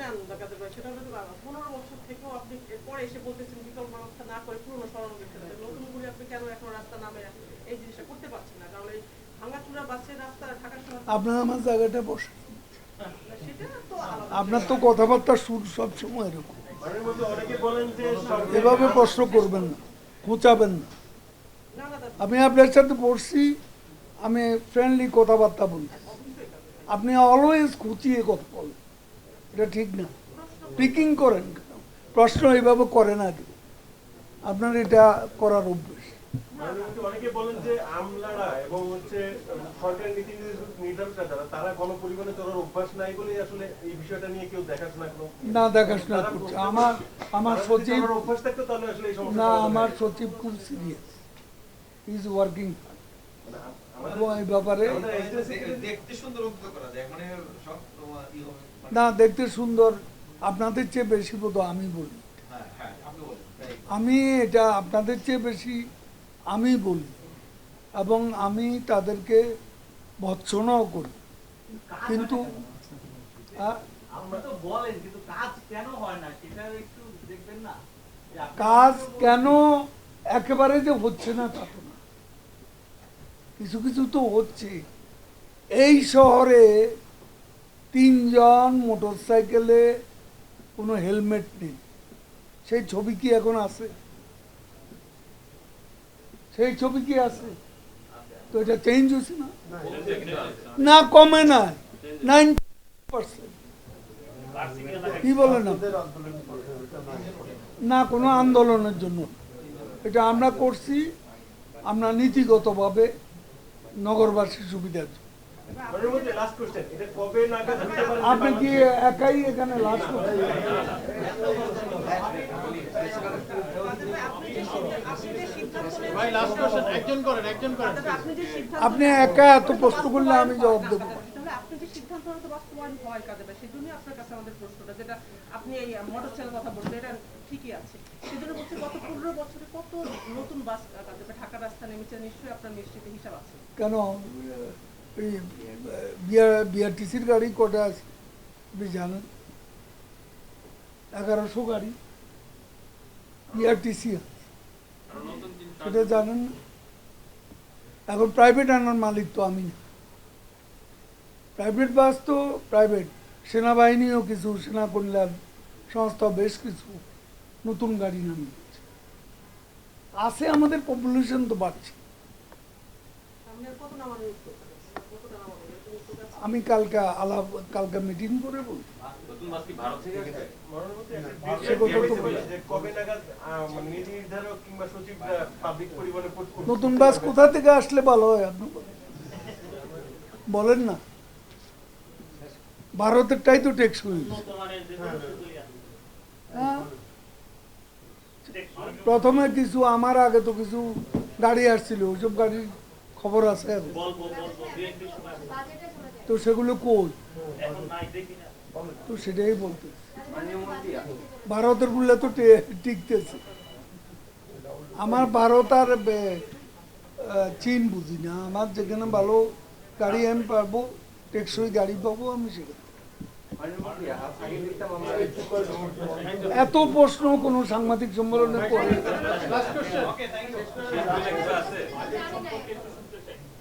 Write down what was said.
নেন কাদের ভাই, সেটা হলো 15 বছর থেকেও আপনি এরপরে এসে বলতেছেন বিকল্প ব্যবস্থা না করে পুরনো সড়ক রেখে দেন। নতুন করে আপনি কেন এখন রাস্তা নামে এই জিনিসটা করতে পারছেন না? কারণ এই ভাঙাচুরা বাসের রাস্তা ঢাকা শহর আপনার আমার জায়গাটা বসে, সেটা তো আলাদা। আপনার তো কথাবার্তার সুর সবসময় এরকম, অনেকে বলেন যে এভাবে প্রশ্ন করবেন না, খোঁচাবেন না। না না দাদা, আমি আপনার সাথে পড়ছি, আমি ফ্রেন্ডলি কথাবার্তা বলছি, আপনি অলওয়েজ খুঁচিয়ে কথা বলেন, এটা ঠিক না। পিকিং করেন, প্রশ্ন এইভাবে করে না কেউ, আপনার এটা করার অভ্যেস। অনেকে বলেন যে আমলারা এবং হচ্ছে সরকারি নীতি নির্ধারকরা যারা, তারা গণপরিবহনে চলার অভ্যাস নাই বলে আসলে এই বিষয়টা নিয়ে কেউ দেখাশোনা না দেখাশোনা করছে। আমার সচিব অভ্যাস থাকতো তাহলে আসলে এই সমস্যা না, আমার সচিব খুব সিরিয়াস, ইজ ওয়ার্কিং এবং এই ব্যাপারে। দেখতে সুন্দর উদ্যোগ করা যায় মানে সব না দেখতে সুন্দর, আপনাদের চেয়ে বেশি বোধ আমি বলি। হ্যাঁ হ্যাঁ আপনি বলেন আমি এটা আপনাদের চেয়ে বেশি আমি বলি, এবং আমি তাদেরকে ভৎসনাও করি, কিন্তু আপনি তো বলেন কিন্তু কাজ কেন হয় না সেটা একটু দেখবেন না। কাজ কেন একেবারে যে হচ্ছে না তা তো না, কিছু কিছু তো হচ্ছে। এই শহরে 3 জন মোটর সাইকেলে কোনো হেলমেট নেই, সেই ছবি কি এখন আছে? সেই ছবি কি আছে? তো এটা চেঞ্জ হচ্ছে না, না কমে না 90%। কি বলেন না, কোনো আন্দোলনের জন্য এটা আমরা করছি, আমরা নীতিগতভাবে নগরবাসীর সুবিধার জন্য। লাস্ট কোশ্চেন, এটা কবে নাগাদ হতে পারে? আপনি কি একাই এখানে লাস্ট করছেন? ভাই লাস্ট কোশ্চেন, একজন করেন আপনি একা এত প্রশ্ন করলে আমি জবাব দেবো। আপনি যে সিদ্ধান্ত হয়তো বাস্তবায়ন হয় কাজে, সেজন্যই আপনার কাছে আমাদের প্রশ্নটা, যেটা আপনি এই মোটর চালের কথা বলছেন, এটা ঠিকই আছে। সেজন্য বলছি গত 15 বছরে কত নতুন বাস কাজে ঢাকার রাস্তা নেমেছে, নিশ্চয়ই আপনার নিশ্চিত হিসাব আছে। কেন এই বিআরটিসির গাড়ি কটা আছে আপনি জানেন? 1100 গাড়ি বিআরটিসি সেটা জানেন না? এখন প্রাইভেট আনার মালিক তো আমি না, প্রাইভেট বাস তো প্রাইভেট, সেনাবাহিনীও কিছু, সেনা কল্যাণ সংস্থা বেশ কিছু নতুন গাড়ি নামিয়ে আছে। আমাদের পপুলেশন তো বাড়ছে। আমি কালকে মিটিং করে বলছি কবে নাগাদ নীতি নির্ধারক কিংবা সচিবরা পাবলিক পরিবহনে নতুন বাস কোথা থেকে আসলে ভালো হয় আপনি বলেন না? ভারতেরটাই তো টেকসই। হ্যাঁ, প্রথমে কিছু আমার আগে তো কিছু গাড়ি আসছিল, ওইসব গাড়ির খবর আছে এখন। তো সেগুলো কই? তো সেটাই বলতে, ভারতের গুলো তো টিকতেছে। আমার ভারত আর চীন বুঝি না, আমার যেখানে ভালো গাড়ি আমি পাবো, টেকসই গাড়ি পাবো, আমি সেখানে। এত প্রশ্ন কোনো সাংবাদিক সম্মেলনে করে